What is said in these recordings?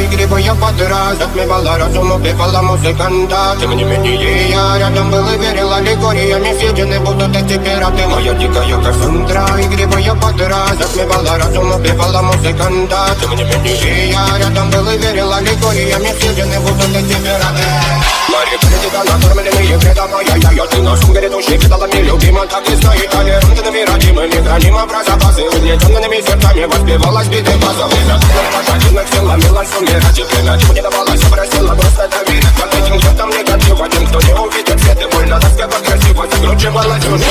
игривая подра затмевала разум, убивала музыканта. Тем не менее я рядом был и верил аллегориями. Съедены будут эти пираты. Моя дикая Кассандра, игривая подра затмевала разум, убивала музыканта. Тем не менее я рядом был и верил аллегориями. Съедены будут эти пираты. Мария критика, накормленные вредом. Ай-яй-яй, ты нашим грядущий кидалами любима. Так и стоит толерантными, родимыми, хранимо про запасы. Угнетенными сердцами воспевалась биты базовые. Пошатенных сил ломилась умирать. И племя не давалась, просила просто доверить. Под этим чертом негатив, один, кто не увидит свет. И больно тоска по красивой закручивалась уже.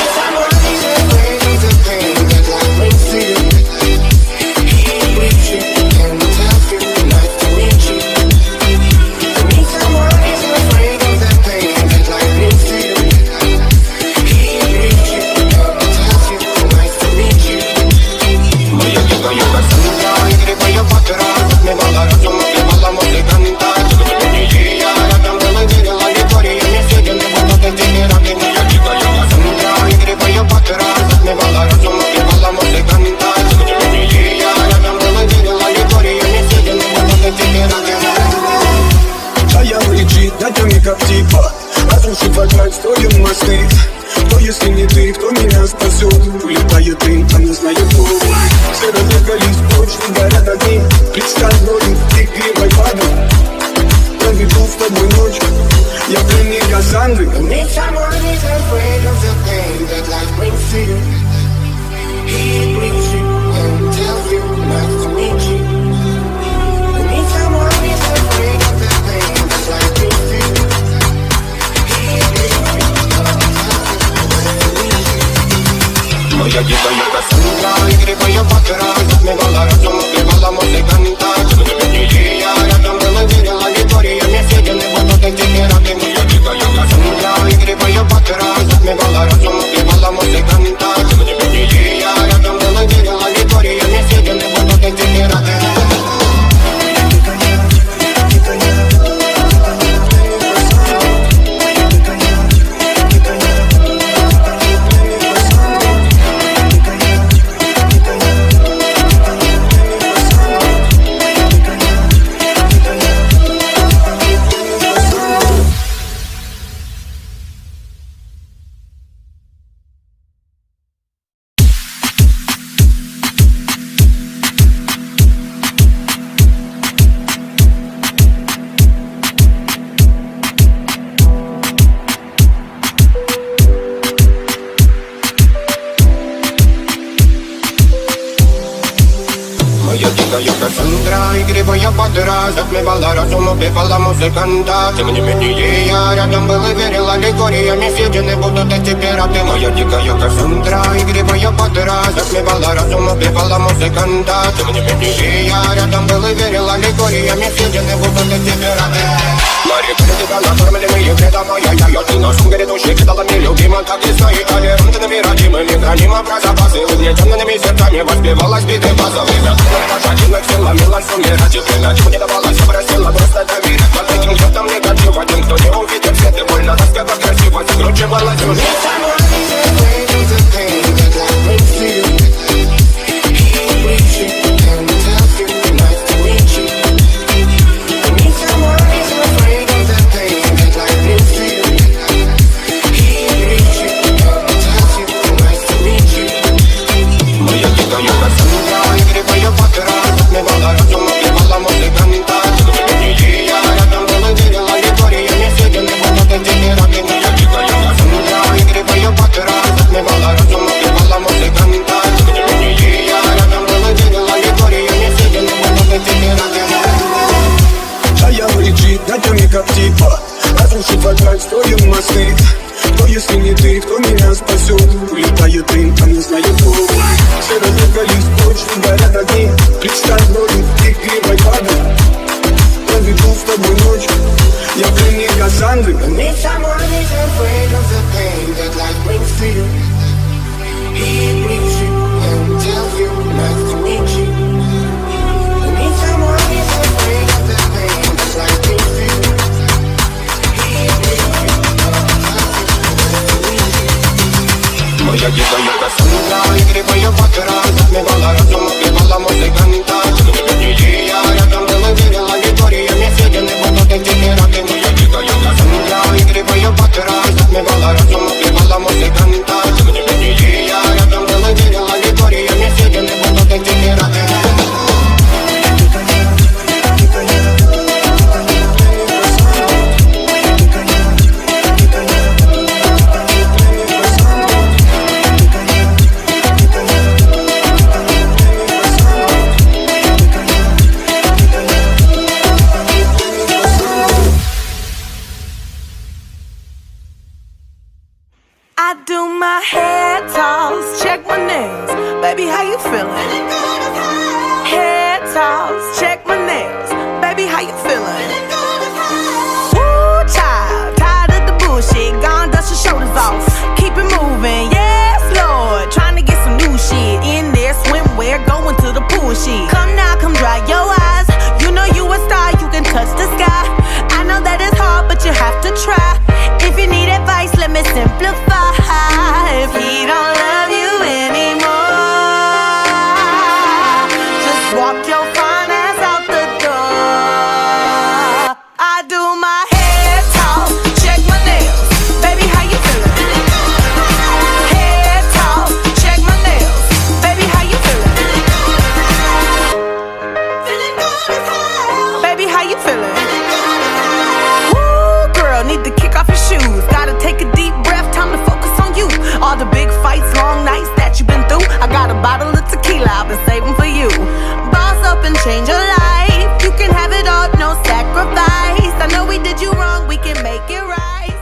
Как типа разрушит вокруг строим мосты. Кто если не ты, кто меня спасет? Улетает дым, а не знает кто. Все разлегались прочь, не горят огни. Представь ролик, ты кривой падай. Проведу с тобой ночь, я в плене Кассандры. Need someone who's afraid of the pain that life brings to you. He brings you and tells you not to meet you. Need someone who's afraid of the pain that life brings to you. Моя дикая Кассандра, игривая подра затмевала разум, убивала музыканта. Тем не менее я рядом был и верил аллегориями. Съедены будут эти пираты. Моя дикая Кассандра, игривая подра затмевала разум, убивала музыканта. Тем не менее я рядом был и верил аллегориями. Съедены будут эти пираты. Моя дикая Кассандра, игривая подра затмевала разум, убивала музыканта. Тем не менее я рядом был и верил аллегориями. Съедены будут эти пираты. Моя дикая Кассандра, игривая подра затмевала разум, убивала музыканта. Тем не менее я рядом был и верил аллегориями. Съедены будут эти пираты. Мария критика, накормленные вредом. Ай-яй-яй, ты нашим грядущий кидалами любима. Так и стоит толерантными, родимыми, хранимо про запасы. Угнетенными сердцами воспевалась биты базовые. Пошатенных сил ломилась умирать. И племя не давалась, просила просто доверить. Под этим чертом негатив, один, кто не увидит свет. И больно тоска по красивой закручивалась уже. Как типа разрушит вокруг строим мосты. Кто если не ты, кто меня спасет? Улетает дым, а не знает кто. Все разлегались прочь, не горят огни. Представь ролик, ты кривой падай. Проведу с тобой ночь, я в плене Кассандры. Need someone who's afraid of the pain that life brings to you. He brings you and tells you not to meet you. Need someone who's afraid of the pain that life brings to you. Моя дикая Кассандра, игривая подра затмевала разум, убивала музыканта. Тем не менее я рядом был и верил аллегориями. you feeling? Head toss, check my nails. Baby, how you feeling? Woo, child, tired of the bullshit. Gone, dust your shoulders off. Keep it moving, yes, Lord. Trying to get some new shit in there. Swimwear, going to the pool shit. Come now, come dry your eyes. You know you a star, you can touch the sky. I know that it's hard, but you have to try. If you need advice, let me simplify. If he don't love you anymore, just walk your fine ass out the door. I do my head talk, check my nails. Baby, how you feeling? Head talk, check my nails. Baby, how you feeling? Feeling good as hell. Baby, how you feeling? Woo, girl, need to kick off your shoes. Gotta take a deep breath, time to focus on you. All the big fights, long nights that you've been through. I got a bottle of tequila I've been saving for you. Boss up and change your life. You can have it all, no sacrifice. I know we did you wrong, we can make it right.